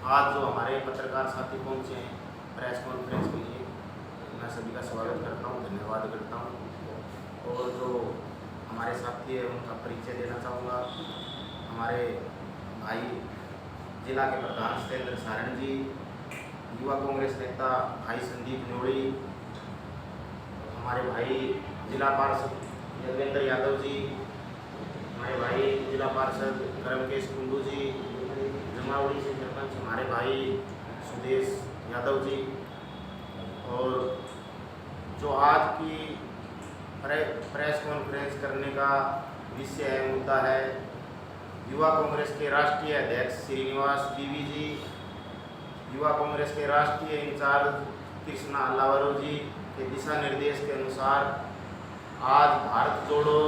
आज जो हमारे पत्रकार साथी पहुंचे हैं प्रेस कॉन्फ्रेंस के लिए, मैं सभी का स्वागत करता हूं, धन्यवाद करता हूं। और जो हमारे साथी है उनका परिचय देना चाहूँगा। हमारे भाई जिला के प्रधान सत्येंद्र सारण जी, युवा कांग्रेस नेता भाई संदीप न्योड़ी, हमारे भाई जिला पार्षद यज्ञेंद्र यादव जी, हमारे भाई जिला पार्षद करमकेश कुंडू जी, जमावड़ी से सरपंच हमारे भाई सुदेश यादव जी। और जो आज की प्रेस कॉन्फ्रेंस करने का विषय है, मुद्दा है, युवा कांग्रेस के राष्ट्रीय अध्यक्ष श्रीनिवास बीवी जी, युवा कांग्रेस के राष्ट्रीय इंचार्ज कृष्णा अल्लावरो जी के दिशा निर्देश के अनुसार आज भारत जोड़ो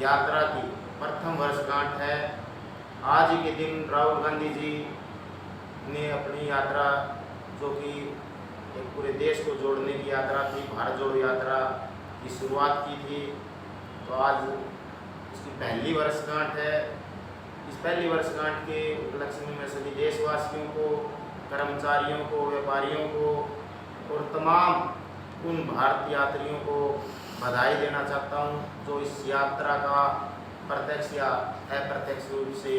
यात्रा की प्रथम वर्षगांठ है। आज ही के दिन राहुल गांधी जी ने अपनी यात्रा, जो कि एक पूरे देश को जोड़ने की यात्रा थी, भारत जोड़ो यात्रा की शुरुआत की थी। तो आज उसकी पहली वर्षगांठ है। इस पहली वर्षगांठ के उपलक्ष्य में मैं सभी देशवासियों को, कर्मचारियों को, व्यापारियों को और तमाम उन भारत यात्रियों को बधाई देना चाहता हूं, जो इस यात्रा का प्रत्यक्ष या अप्रत्यक्ष रूप से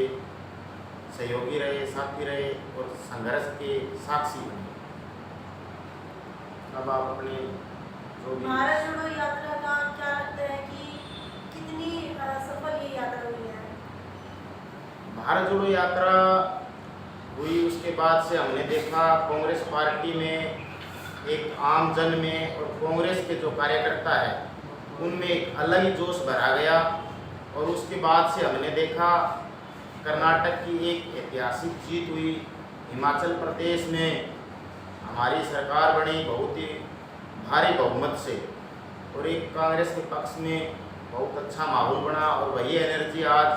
सहयोगी रहे, साथी रहे और संघर्ष के साक्षी बने। अब आप अपने जो भी भारत जोड़ो यात्रा का क्या लगता है कि कितनी सफल ये यात्रा हुई है? भारत जोड़ो यात्रा हुई, उसके बाद से हमने देखा कांग्रेस पार्टी में, एक आम जन में और कांग्रेस के जो कार्यकर्ता है उनमें एक अलग ही जोश भरा गया। और उसके बाद से हमने देखा कर्नाटक की एक ऐतिहासिक जीत हुई, हिमाचल प्रदेश में हमारी सरकार बनी बहुत ही भारी बहुमत से, और एक कांग्रेस के पक्ष में बहुत अच्छा माहौल बना। और वही एनर्जी आज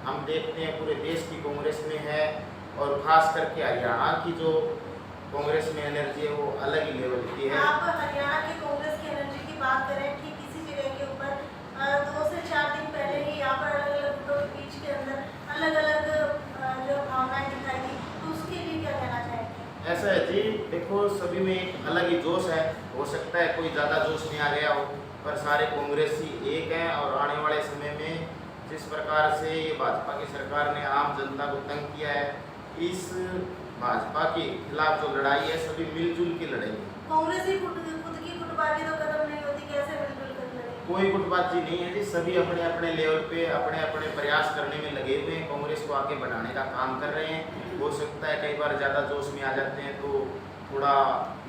हम देखते हैं पूरे देश की कांग्रेस में है, और ख़ास करके हरियाणा की जो कांग्रेस में एनर्जी है वो अलग ही लेवल की है। आप हरियाणा की कांग्रेस की एनर्जी की बात करें कि किसी जगह के ऊपर 2 से 4 दिन पहले ही यहाँ पर अलग अलग गुटों के बीच के अंदर अलग अलग जो भावनाएं दिखाई दी, तो उसके लिए क्या कहना चाहेंगे? ऐसा है जी, देखो सभी में एक अलग ही जोश है। हो सकता है कोई ज़्यादा जोश में आ गया हो, पर सारे कांग्रेसी एक हैं। और आने वाले समय में जिस प्रकार से ये भाजपा की सरकार ने आम जनता को तंग किया है, इस भाजपा के खिलाफ जो लड़ाई है सभी मिलजुल के लड़ेंगे। कांग्रेस ही खुद की गुटबाजी तो खत्म नहीं होती, कैसे मिलजुल कर लड़ेंगे? कोई गुटबाजी नहीं है जी, सभी अपने अपने लेवल पे अपने अपने प्रयास करने में लगे हुए हैं, कांग्रेस को आगे बढ़ाने का काम कर रहे हैं। हो सकता है कई बार ज़्यादा जोश में आ जाते हैं तो थोड़ा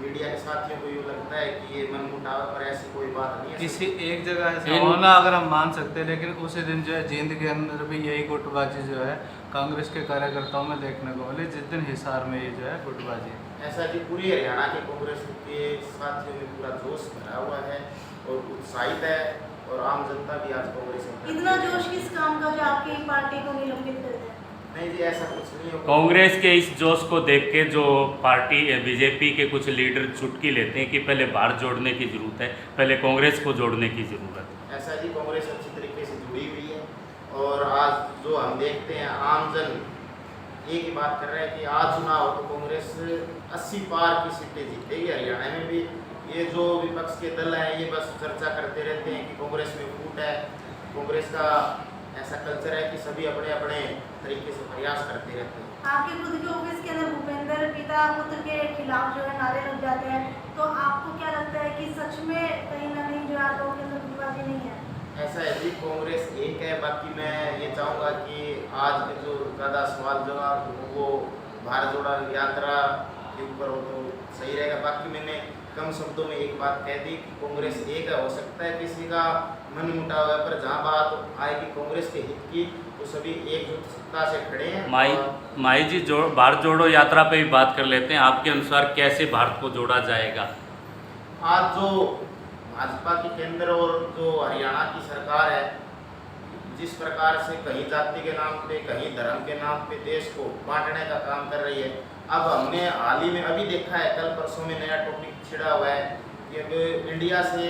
मीडिया के साथियों को यूँ लगता है कि ये मनमुटाव, पर ऐसी कोई बात नहीं है। किसी एक जगह ऐसा होना अगर हम मान सकते हैं, लेकिन उसी दिन जो है जींद के अंदर भी यही गुटबाजी जो है कांग्रेस के कार्यकर्ताओं में देखने को मिली, जिस दिन हिसार में ये जो है गुटबाजी। ऐसा कि पूरी हरियाणा के कांग्रेस के साथियों में पूरा जोश भरा हुआ है और उत्साहित है, और आम जनता भी आज कांग्रेस में। इतना जोश किस काम का जो आपकी पार्टी को निलंबित कर दे? नहीं जी, ऐसा कुछ नहीं होगा। कांग्रेस के इस जोश को देख के जो पार्टी बीजेपी के कुछ लीडर चुटकी लेते हैं कि पहले भारत जोड़ने की जरूरत है, पहले कांग्रेस को जोड़ने की जरूरत है। ऐसा जी, कांग्रेस अच्छी तरीके से जुड़ी हुई है। और आज जो हम देखते हैं आम जन एक ही बात कर रहे हैं कि आज चुनाव हो तो कांग्रेस 80 पार की सीटें जीतेगी। हरियाणा में भी ये जो विपक्ष के दल हैं ये बस चर्चा करते रहते हैं कि कांग्रेस में फूट है। कांग्रेस का ऐसा कल्चर है कि सभी अपने अपने तरीके से प्रयास करते रहते हैं। आपके खुद के ऑफिस के अंदर भूपेंद्र पिता पुत्र के खिलाफ जो है नारे लग जाते हैं, तो आपको क्या लगता है कि सच में कहीं ना कहीं जो आप लोगों के अंदर गुटबाजी नहीं है? ऐसा है जी, कांग्रेस एक है। बाकी मैं ये चाहूँगा कि आज के जो ज़्यादा सवाल जवाब वो भारत जोड़ो यात्रा के ऊपर हो तो सही रहेगा। बाकी मैंने कम शब्दों में एक बात कह दी कि कांग्रेस एक है। हो सकता है किसी का मन मुटाव है, पर जहाँ बात आएगी कांग्रेस के हित की तो सभी एकजुटता से खड़े हैं। माई जी, भारत जोड़ो यात्रा पे भी बात कर लेते हैं। आपके अनुसार कैसे भारत को जोड़ा जाएगा? आज जो भाजपा की केंद्र और जो हरियाणा की सरकार है, जिस प्रकार से कहीं जाति के नाम पे, कहीं धर्म के नाम पे देश को बांटने का काम कर रही है। अब हमने हाल ही में अभी देखा है, कल परसों में नया टॉपिक छिड़ा हुआ है कि अब इंडिया से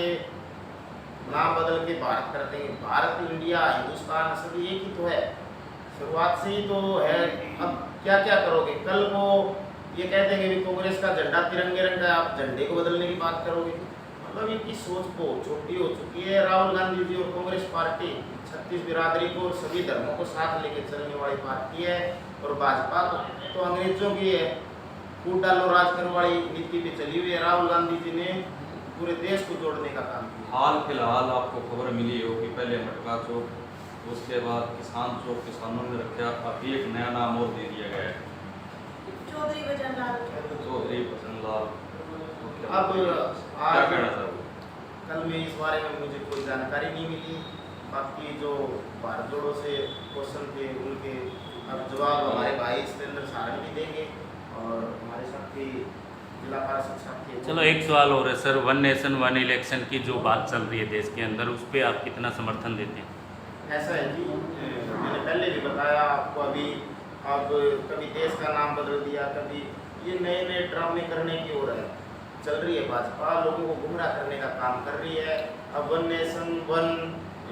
नाम बदल के भारत कर देंगे। भारत, इंडिया, हिंदुस्तान सभी एक ही तो है, शुरुआत से ही तो है। अब क्या क्या करोगे? कल को ये कह देंगे भी कांग्रेस का झंडा तिरंगे रंग का, आप झंडे को बदलने की बात करोगे। मतलब इनकी सोच को छोटी हो चुकी है। राहुल गांधी जी और कांग्रेस पार्टी 36 बिरादरी को और सभी धर्मों को साथ लेके चलने वाली पार्टी है। और भाजपा तो अंग्रेजों की है, कूट डालो राज करने वाली नीति पे चली हुई है। राहुल गांधी जी ने पूरे देश को जोड़ने का काम किया। हाल फिलहाल आपको खबर मिली हो कि पहले मटका चौक, उसके बाद किसान चौक किसानों ने रखा, अभी एक नया नाम और दे दिया गया है, चौधरी भजनलाल। चौधरी भजनलाल। अब क्या कहना चाहोगे? कल में इस बारे में मुझे कोई जानकारी नहीं मिली। बाकी जो भारत जोड़ो से क्वेश्चन थे उनके अब जवाब हमारे भाई सुरेंद्र सारण भी देंगे और हमारे साथी जिला पार्षद साथी। चलो एक सवाल और है sir, one nation one election की जो बात चल रही है देश के अंदर, उस पर आप कितना समर्थन देते हैं? ऐसा है जी, मैंने पहले भी बताया आपको, अभी अब कभी देश का नाम बदल दिया, कभी ये नए नए ड्रामे करने की ओर है चल रही है। भाजपा लोगों को गुमराह करने का काम कर रही है। अब वन नेशन वन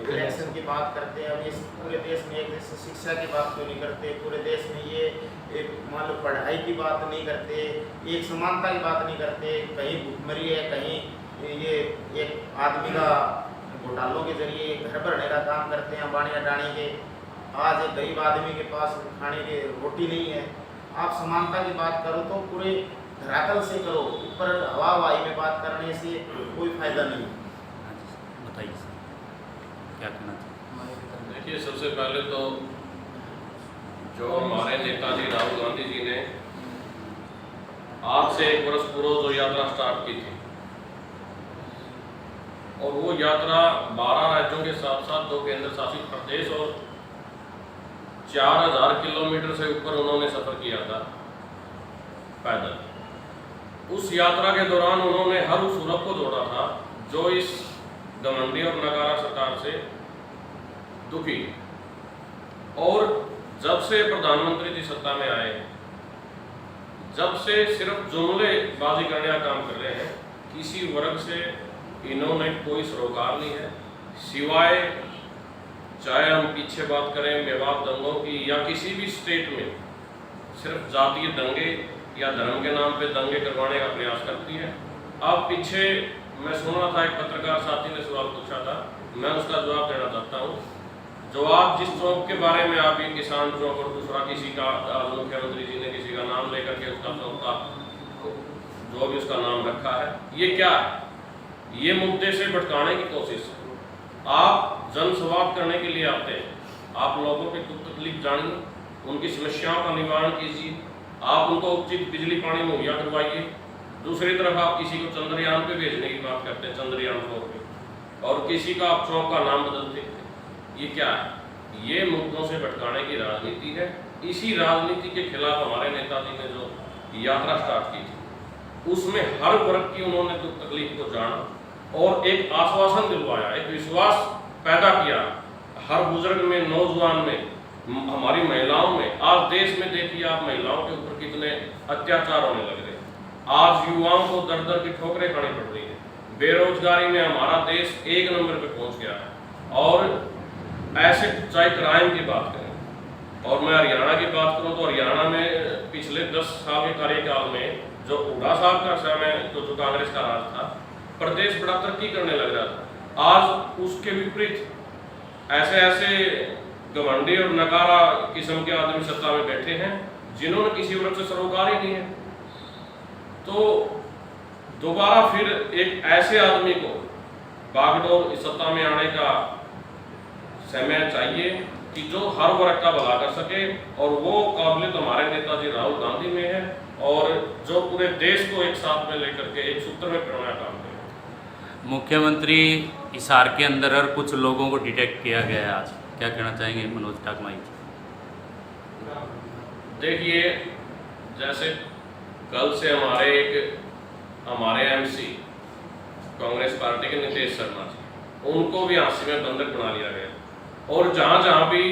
इलेक्शन की बात करते हैं। अब इस पूरे देश में एक जैसे शिक्षा की बात क्यों नहीं करते? पूरे देश में ये एक मान लो पढ़ाई की बात नहीं करते, एक समानता की बात नहीं करते। कहीं भुखमरी है, कहीं ये एक आदमी का घोटालों के जरिए घर भरने का काम करते हैं अंबानी अडानी के। आज एक गरीब आदमी के पास खाने की रोटी नहीं है। आप समानता की बात करो तो पूरे धरातल से करो, ऊपर हवा हवाई में बात करने से कोई फायदा नहीं। बताइए सर, क्या कहना चाहिए? देखिए, सबसे पहले तो जो हमारे नेताजी राहुल गांधी जी ने आज से 1 वर्ष पूर्व जो यात्रा स्टार्ट की थी, और वो यात्रा 12 राज्यों के साथ साथ 2 केंद्र शासित प्रदेश और 4000 किलोमीटर से ऊपर उन्होंने सफर किया था पैदल। उस यात्रा के दौरान उन्होंने हर उस वर्ग को जोड़ा था जो इस घमंडी और नकारा सरकार से दुखी। और जब से प्रधानमंत्री जी सत्ता में आए, जब से सिर्फ जुमलेबाजी करने का काम कर रहे हैं, किसी वर्ग से इन्होंने कोई सरोकार नहीं है, सिवाय चाहे हम पीछे बात करें मेवात दंगों की या किसी भी स्टेट में सिर्फ जातीय दंगे या धर्म के नाम पे दंगे करवाने का प्रयास करती है। अब पीछे मैं सुन रहा था, एक पत्रकार साथी ने सवाल पूछा था, मैं उसका जवाब देना चाहता हूँ। जो आप जिस चौक के बारे में आप ये किसान चौक और दूसरा किसी का मुख्यमंत्री जी ने किसी का नाम लेकर के उसका चौक का जो भी उसका नाम रखा है, ये क्या है? ये मुद्दे से भटकाने की कोशिश है। आप जनसंवाद करने के लिए आते हैं, आप लोगों के दुख तकलीफ जानिए, उनकी समस्याओं का निवारण कीजिए, आप उनको उचित बिजली पानी मुहैया करवाइए। दूसरी तरफ आप किसी को चंद्रयान पे भेजने की बात करते हैं, चंद्रयान 4 पे, और किसी का आप चौक का नाम बदलते हैं। ये क्या है? ये मुद्दों से भटकाने की राजनीति है। इसी राजनीति के खिलाफ हमारे नेताजी ने जो यात्रा स्टार्ट की थी, उसमें हर वर्ग की उन्होंने दुख तकलीफ को जाना और एक आश्वासन दिलवाया, एक विश्वास पैदा किया हर बुजुर्ग में, नौजवान में, हमारी महिलाओं में। आज देश में देखिए आप महिलाओं के ऊपर कितने अत्याचार होने लग रहे हैं। आज युवाओं को दर दर की ठोकरें खानी पड़ रही है। बेरोजगारी में हमारा देश 1 नंबर पे पहुंच गया है। और ऐसे चाहे क्राइम की बात करें, और मैं हरियाणा की बात करूं तो हरियाणा में पिछले 10 साल के कार्यकाल में जो हुड्डा साहब का समय जो कांग्रेस का राज था, प्रदेश बड़ा तरक्की करने लग रहा था। आज उसके विपरीत ऐसे ऐसे घमंडी और नकारा किस्म के आदमी सत्ता में बैठे हैं जिन्होंने किसी वर्ग से सरोकार ही नहीं है। तो दोबारा फिर एक ऐसे आदमी को बागडोर इस सत्ता में आने का समय चाहिए कि जो हर वर्ग का भला कर सके, और वो काबिलियत हमारे नेताजी राहुल गांधी में है, और जो पूरे देश को एक साथ में लेकर के एक सूत्र में पिरोने का काम करें। मुख्यमंत्री हिसार के अंदर और कुछ लोगों को डिटेक्ट किया गया है आज, क्या कहना चाहेंगे मनोज ठाकुर जी? देखिए, जैसे कल से हमारे एमसी कांग्रेस पार्टी के नीतीश शर्मा जी, उनको भी आंसी में बंधक बना लिया गया। और जहाँ जहाँ भी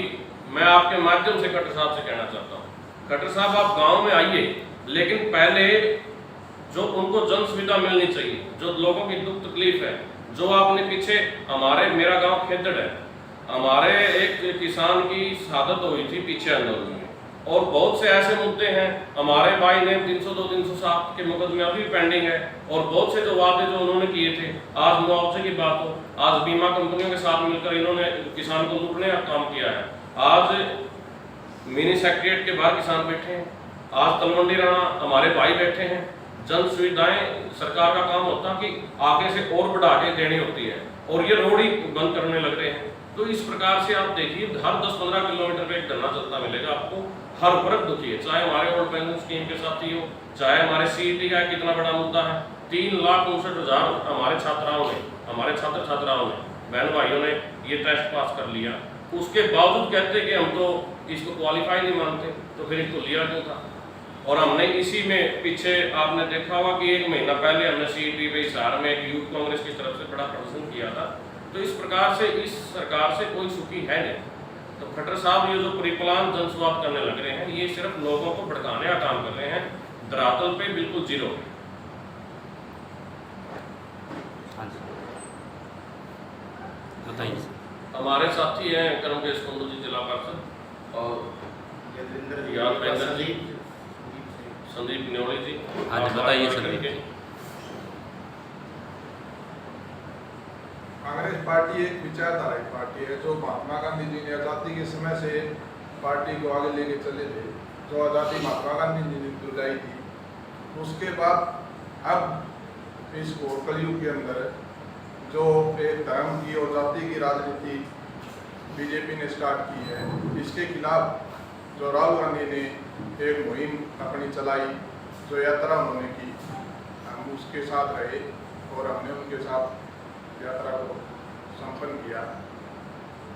मैं आपके माध्यम से खट्टर साहब से कहना चाहता हूँ, खट्टर साहब आप गांव में आइए, लेकिन पहले जो उनको जन सुविधा मिलनी चाहिए, जो लोगों की दुख तकलीफ है, जो आपने पीछे मेरा गांव खेदड़ है, हमारे एक किसान की शहादत हुई थी पीछे आंदोलन में, और बहुत से ऐसे मुद्दे हैं, हमारे भाई ने 302 307 के मुकदमे अभी पेंडिंग है, और बहुत से जो वादे जो उन्होंने किए थे, आज मुआवजे की बात हो, आज बीमा कंपनियों के साथ मिलकर इन्होंने किसान को लूटने का काम किया है। आज मिनी सेक्रेटरीट के बाहर किसान बैठे हैं, आज तलवंडी राणा हमारे भाई बैठे हैं। जन सुविधाएं सरकार का काम होता कि आगे से और बढ़ा के देनी होती है, और ये रोड ही बंद करने लग रहे हैं। तो इस प्रकार से आप देखिए, हर 10-15 किलोमीटर पे एक धरना चलता मिलेगा आपको। हर वर्ग दुखी है, चाहे हमारे ओल्ड पेंशन स्कीम के साथ ही हो, चाहे हमारे CET का कितना बड़ा मुद्दा है। 3,59,000 हमारे छात्राओं ने, हमारे छात्र छात्राओं ने, बहन भाइयों ने ये टेस्ट पास कर लिया, उसके बावजूद कहते कि हम तो इसको क्वालिफाई नहीं मानते, तो फिर इसको लिया क्यों था? और हमने इसी में पीछे आपने देखा होगा कि 1 महीना पहले हमने CET पे हिसार में एक यूथ कांग्रेस की तरफ से बड़ा प्रदर्शन किया था। तो इस प्रकार से इस सरकार से कोई सुखी है नहीं। तो खट्टर साहब ये जो परिप्लान जनसंवाद करने लग रहे हैं, ये सिर्फ लोगों को भड़काने का काम कर रहे हैं, धरातल पे बिल्कुल जीरो। हाँ जी, बताइए। हमारे साथी हैं कर्मकेश कुंडू जी, जिला पार्षद, और यदेंद्र जी, संदीप न्योली जी। हाँ जी, बताइए संदीप जी। कांग्रेस पार्टी एक विचारधारा पार्टी है, जो महात्मा गांधी जी ने आज़ादी के समय से पार्टी को आगे लेके चले थे। जो आज़ादी महात्मा गांधी जी ने दिलाई थी, उसके बाद अब इस घोर कलयुग के अंदर जो एक धर्म की और जाति की राजनीति बीजेपी ने स्टार्ट की है, इसके खिलाफ जो राहुल गांधी ने एक मुहिम अपनी चलाई, जो यात्रा उन्होंने की, हम उसके साथ रहे और हमने उनके साथ यात्रा को संपन्न किया।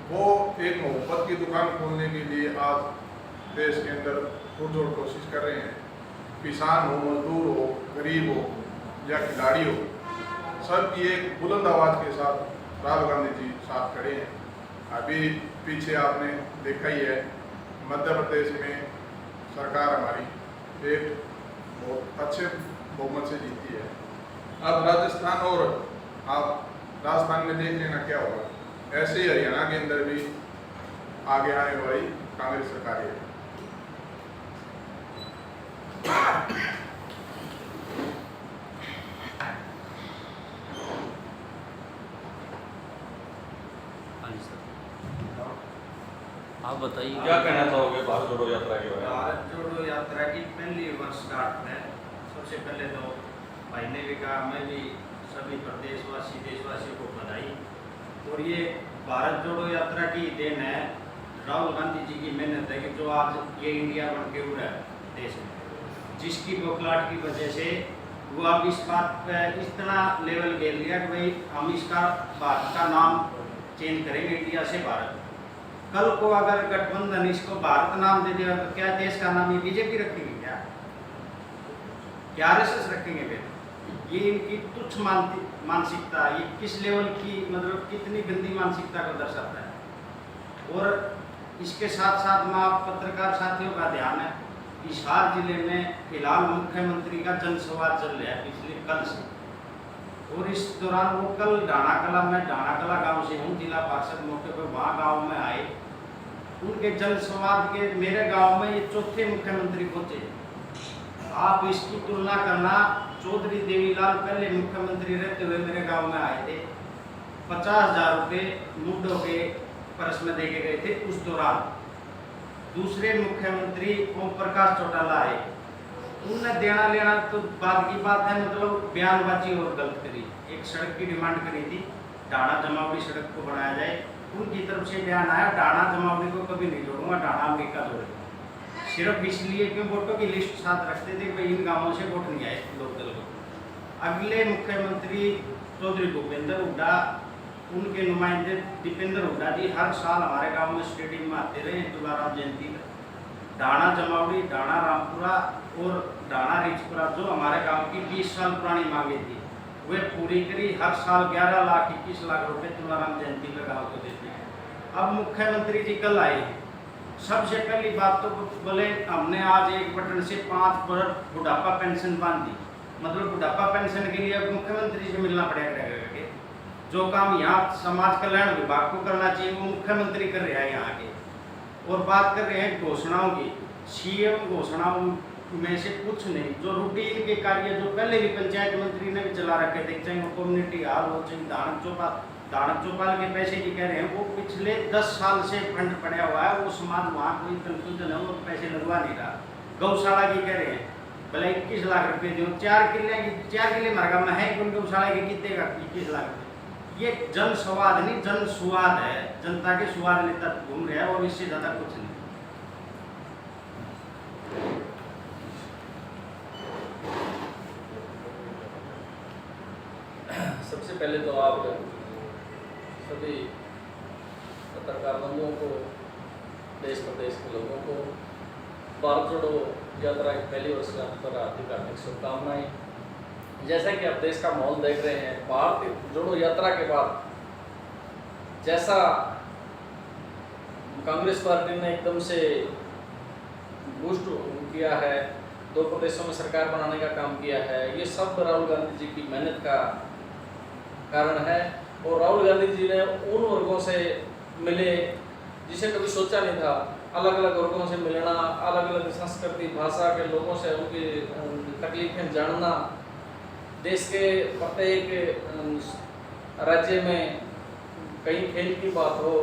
वो एक मोहब्बत की दुकान खोलने के लिए आज देश के अंदर पुरजोर कोशिश कर रहे हैं। किसान हो, मजदूर हो, गरीब हो या खिलाड़ी हो, सबकी एक बुलंद आवाज़ के साथ राहुल गांधी जी साथ खड़े हैं। अभी पीछे आपने देखा ही है, मध्य प्रदेश में सरकार हमारी एक बहुत अच्छे बहुमत से जीती है। अब राजस्थान और आप राजस्थान में देख लेना क्या होगा। ऐसे ही हरियाणा के अंदर भी आगे आने वाली कांग्रेस सरकार है। आप बताइए, क्या कहना चाहोगे भारत जोड़ो यात्रा के बारे में? भारत जोड़ो यात्रा की पहली वर्षगांठ में सबसे पहले तो भाई ने भी कहा, मैं भी सभी प्रदेशवासी देशवासियों को बधाई। और ये भारत जोड़ो यात्रा की देन है राहुल गांधी जी की मेहनत है कि जो आज ये इंडिया बन के उड़ा है देश में, जिसकी बौखलाहट की वजह से वो अब इस बात पर इतना लेवल घेर लिया कि भाई हम इसका भारत का नाम चेंज करेंगे, इंडिया से भारत। कल को अगर गठबंधन इसको भारत नाम दे देगा तो क्या देश का नाम ये बीजेपी रखेंगे? क्या RSS रखेंगे? फिर ये इनकी तुच्छ मानसिकता, ये किस लेवल की, मतलब कितनी गंदी मानसिकता को दर्शाता है। और इसके साथ साथ मैं पत्रकार साथियों का ध्यान है, हिसार जिले में फिलहाल मुख्यमंत्री का जनसंवाद चल रहा है पिछले कल से, और इस दौरान वो कल डाणाकला में, डाणाकला गांव से हूँ, जिला पार्षद मौके पर वहाँ गांव में आए। उनके जनसंवाद के मेरे गांव में ये चौथे मुख्यमंत्री पहुँचे। आप इसकी तुलना करना, चौधरी देवीलाल पहले मुख्यमंत्री रहते हुए मेरे गांव में आए थे, 50,000 रुपये मुड्डों के परस में देके गए थे उस दौरान। दूसरे मुख्यमंत्री ओम प्रकाश चौटाला आए, उनने देना लेना तो बाद की बात है, मतलब बयानबाजी और गलत करी। एक सड़क की डिमांड करी थी, डाणा जमावड़ी सड़क को बनाया जाए, उनकी तरफ से बयान आया डाणा जमावड़ी को कभी नहीं जोड़ूंगा, डाणा अमेरिका जोड़ूंगा। सिर्फ इसलिए क्यों वोटों की लिस्ट साथ रखते थे, भाई इन गाँवों से वोट नहीं आए लोकदल को। अगले मुख्यमंत्री चौधरी भूपेंद्र हुड्डा, उनके नुमाइंदे दीपेंद्र हुड्डा जी हर साल हमारे गांव में स्टेडियम में आते रहे तुलाराम जयंती में। डाणा जमावड़ी, डाणा रामपुरा और डाणा रिचपुरा जो हमारे गांव की 20 साल पुरानी मांगे थी, वे पूरी करी। हर साल 11 लाख 21 लाख रुपए तुलाराम जयंती में गाँव को देते हैं। अब मुख्यमंत्री जी कल आए, सबसे पहली बात तो बोले हमने आज एक बटन से 5 बुढ़ापा पेंशन बांध दी। मतलब बुढ़ापा पेंशन के लिए अब मुख्यमंत्री से मिलना पड़ेगा। जो काम यहाँ समाज कल्याण विभाग को करना चाहिए वो मुख्यमंत्री कर रहे हैं यहाँ के। और बात कर रहे हैं घोषणाओं की, सीएम घोषणाओं में से कुछ नहीं, जो रूटीन के कार्य जो पहले भी पंचायत मंत्री ने भी चला रखे थे, चाहे वो कम्युनिटी हॉल हो, चाहे दानक चौपाल के पैसे की कह रहे हैं, वो पिछले 10 साल से फंड पड़ा हुआ है, वो समाज वहाँ कोई कंफ्यूजन है, वो पैसे लगवा नहीं रहा। गौशाला की कह रहे हैं भले 21 लाख रुपए दो, 4 किले मरगा में है, गौशाला के कितने का 21 लाख रुपये। ये जन स्वाद नहीं, जन सुवाद है, जनता के सुवाद लेता घूम रहा है, और इससे ज़्यादा कुछ नहीं। सबसे पहले तो आप सभी पत्रकार बंधुओं को, देश प्रदेश के लोगों को भारत जोड़ो यात्रा की पहली वर्षगांठ पर हार्दिक शुभकामनाएं। जैसा कि आप देश का माहौल देख रहे हैं, भारत जोड़ो यात्रा के बाद जैसा कांग्रेस पार्टी ने एकदम से बूस्ट किया है, 2 प्रदेशों में सरकार बनाने का काम किया है, ये सब राहुल गांधी जी की मेहनत का कारण है। और राहुल गांधी जी ने उन वर्गों से मिले जिसे कभी सोचा नहीं था, अलग अलग वर्गों से मिलना, अलग अलग संस्कृति भाषा के लोगों से उनकी तकलीफें जानना, देश के प्रत्येक राज्य में कहीं खेल की बात हो,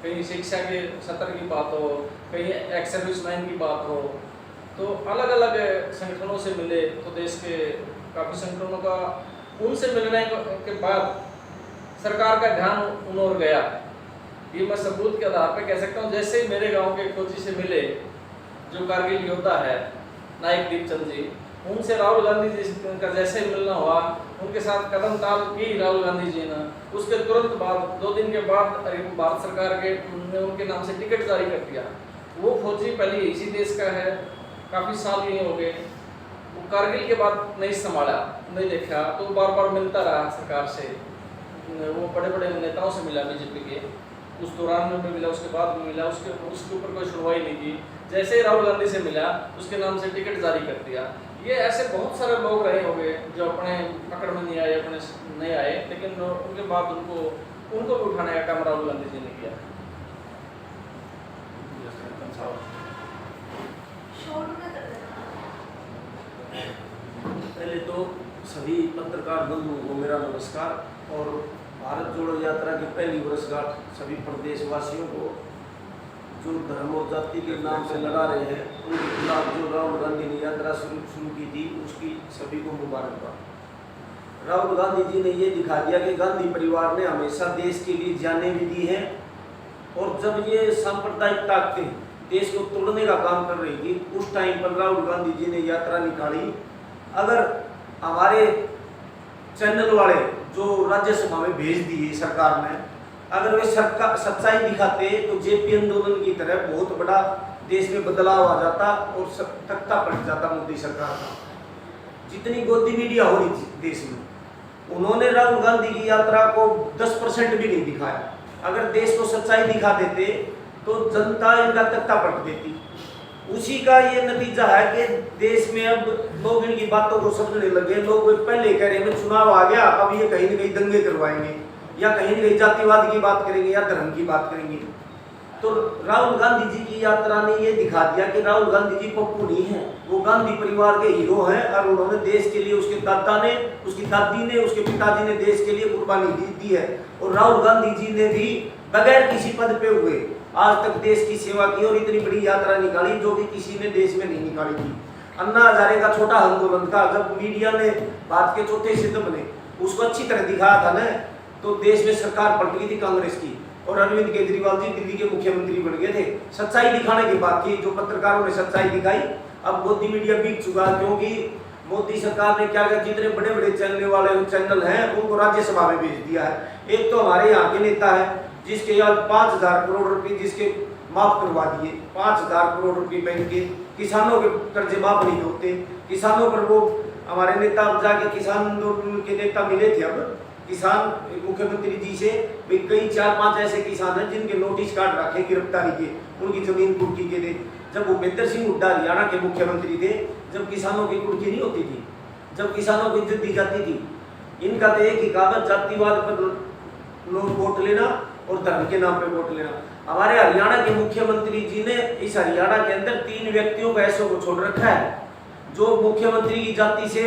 कहीं शिक्षा के सत्र की बात हो, कहीं एक्स सर्विसमैन की बात हो, तो अलग अलग संगठनों से मिले। तो देश के काफ़ी संगठनों का उनसे मिलने के बाद सरकार का ध्यान उन ओर गया। ये मैं सबूत के आधार पर कह सकता हूँ। जैसे ही मेरे गांव के फौजी से मिले जो कारगिल योद्धा है नायक दीपचंद जी, उनसे राहुल गांधी जी का जैसे ही मिलना हुआ, उनके साथ कदम ताल की राहुल गांधी जी ने। उसके तुरंत बाद 2 दिन के बाद भारत सरकार ने उनके नाम से टिकट जारी कर दिया। वो फौजी पहले इसी देश का है, काफ़ी साल ये हो गए, वो कारगिल के बाद नहीं संभाला, नहीं देखा, तो बार बार मिलता रहा सरकार से। वो बड़े बड़े नेताओं से मिला बीजेपी के, उस दौरान में भी मिला, उसके बाद भी मिला, उसके ऊपर कोई सुनवाई नहीं की। जैसे ही राहुल गांधी से मिला, उसके नाम से टिकट जारी कर दिया। ये ऐसे बहुत सारे लोग रहे होंगे जो अपने पकड़ में नहीं आए, अपने नहीं आए, लेकिन उनके बाद उनको भी उठाने का काम राहुल गांधी जी ने किया। पहले तो सभी पत्रकार बंधुओं को मेरा नमस्कार, और भारत जोड़ो यात्रा की पहली वर्षगांठ सभी प्रदेशवासियों को जो धर्म और जाति के नाम से लड़ा रहे हैं, उनके खिलाफ जो राहुल गांधी ने यात्रा शुरू की थी, उसकी सभी को मुबारकबाद। राहुल गांधी जी ने ये दिखा दिया कि गांधी परिवार ने हमेशा देश के लिए जानें भी दी हैं, और जब ये सांप्रदायिक ताकतें देश को तोड़ने का काम कर रही थी, उस टाइम पर राहुल गांधी जी ने यात्रा निकाली। अगर हमारे चैनल वाले जो राज्यसभा में भेज दिए सरकार ने, अगर वे सच्चाई दिखाते तो जेपी आंदोलन की तरह बहुत बड़ा देश में बदलाव आ जाता और तख्ता पलट जाता मोदी सरकार का। जितनी गोदी मीडिया हो रही थी देश में, उन्होंने राहुल गांधी की यात्रा को 10% भी नहीं दिखाया। अगर देश को सच्चाई दिखा देते तो जनता इनका तख्ता पलट देती। उसी का ये नतीजा है कि देश में अब लोग इनकी बातों को समझने लगे। लोग पहले कह रहे हैं चुनाव आ गया, अब ये कहीं न कहीं दंगे करवाएंगे, या कहीं न कहीं जातिवाद की बात करेंगे, या धर्म की बात करेंगे। तो राहुल गांधी जी की यात्रा ने ये दिखा दिया कि राहुल गांधी जी पप्पू नहीं है, वो गांधी परिवार के हीरो हैं, और उन्होंने देश के लिए, उसके दादा ने, उसकी दादी ने, उसके पिताजी ने देश के लिए कुर्बानी दी है। और राहुल गांधी जी ने भी बगैर किसी पद पे हुए आज तक देश की सेवा की, और इतनी बड़ी यात्रा निकाली जो कि किसी ने देश में नहीं निकाली थी। अन्ना हजारे का छोटा आंदोलन था, जब मीडिया ने भारत के चौथे सिद्ध बने उसको अच्छी तरह दिखाया था ना, तो देश में सरकार पलट गई थी कांग्रेस की, और अरविंद केजरीवाल जी दिल्ली के मुख्यमंत्री बन गए थे। सच्चाई दिखाने की बात की, जो पत्रकारों ने सच्चाई दिखाई। अब मोदी मीडिया बीत चुका, क्योंकि मोदी सरकार ने क्या किया, जितने बड़े बड़े चैनल वाले चैनल हैं उनको राज्यसभा में भेज दिया है। एक तो हमारे यहाँ के नेता है जिसके आज 5000 करोड़ रुपए जिसके माफ करवा दिए, 5000 करोड़ रुपए बैंक के, किसानों के कर्जे माफ नहीं होते, किसानों पर वो हमारे नेता जाके किसान आंदोलन के नेता मिले थे। अब किसान मुख्यमंत्री जी से कई 4-5 ऐसे किसान हैं जिनके नोटिस कार्ड रखे गिरफ्तारी के, उनकी जमीन कुर्की के थे। जब भूपेंद्र सिंह हुड्डा हरियाणा के मुख्यमंत्री थे, जब किसानों की कुर्की नहीं होती थी, जब किसानों की इज्जत दी जाती थी। इनका तो एक ही कागज, जातिवाद पर लोग वोट लेना और धर्म के नाम पे वोट लेना। हमारे हरियाणा के मुख्यमंत्री जी ने इस हरियाणा के अंदर 3 व्यक्तियों को ऐसों को छोड़ रखा है जो मुख्यमंत्री की जाति से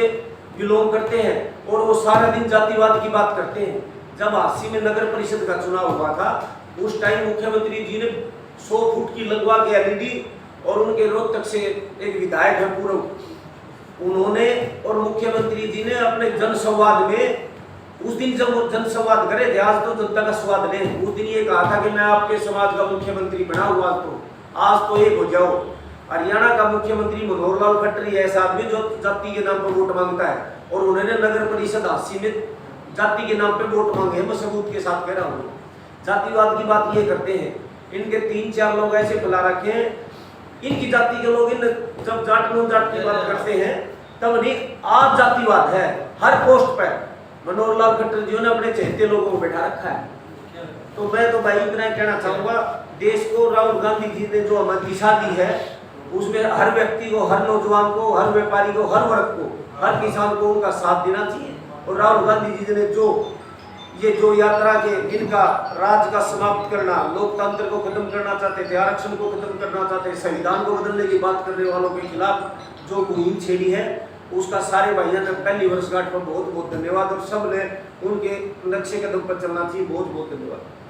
बिलोंग करते हैं और वो सारा दिन जातिवाद की बात करते हैं। जब 80 में नगर परिषद का चुनाव हुआ था उस टाइम मुख्यमंत्री जी ने 100 फुट की लगवा के एलईडी और उनके रोहतक से एक विधायक है पूर्व, उन्होंने और मुख्यमंत्री जी ने अपने जनसंवाद में उस दिन जब वो जनसंवाद करे थे, आज तो जनता का स्वाद लें, उस दिन ये कहा था कि मैं आपके समाज का मुख्यमंत्री बना हुआ, तो आज तो एक हो जाओ। हरियाणा का मुख्यमंत्री मनोहर लाल खट्टर ऐसा आदमी जो जाति के नाम पर वोट मांगता है और उन्होंने नगर परिषद 80 में जाति के नाम पे वोट मांगे। मैं सबूत के साथ कह रहा हूँ, जातिवाद की बात ये करते हैं। इनके 3-4 लोग ऐसे बुला रखे हैं, इनकी जाति के लोग इन जब जाट की बात करते हैं तब नहीं, आज जातिवाद है हर पोस्ट पर। मनोहर लाल खट्टर जी ने अपने चहेते लोगों को बैठा रखा है। तो मैं तो भाई इतना कहना चाहूंगा, देश को राहुल गांधी जी ने जो हमारी दिशा दी है उसमें हर व्यक्ति को, हर नौजवान को, हर व्यापारी को, हर वर्ग को, हर किसान को उनका साथ देना चाहिए। और राहुल गांधी जी ने जो यात्रा के इनका राज का समाप्त करना, लोकतंत्र को खत्म करना चाहते थे, आरक्षण को खत्म करना चाहते, संविधान को बदलने की बात करने वालों के खिलाफ जो मुहिम छेड़ी है उसका सारे भाइयों ने पहली वर्षगांठ पर बहुत बहुत धन्यवाद और सब ने उनके नक्शे कदम पर चलना चाहिए। बहुत बहुत धन्यवाद।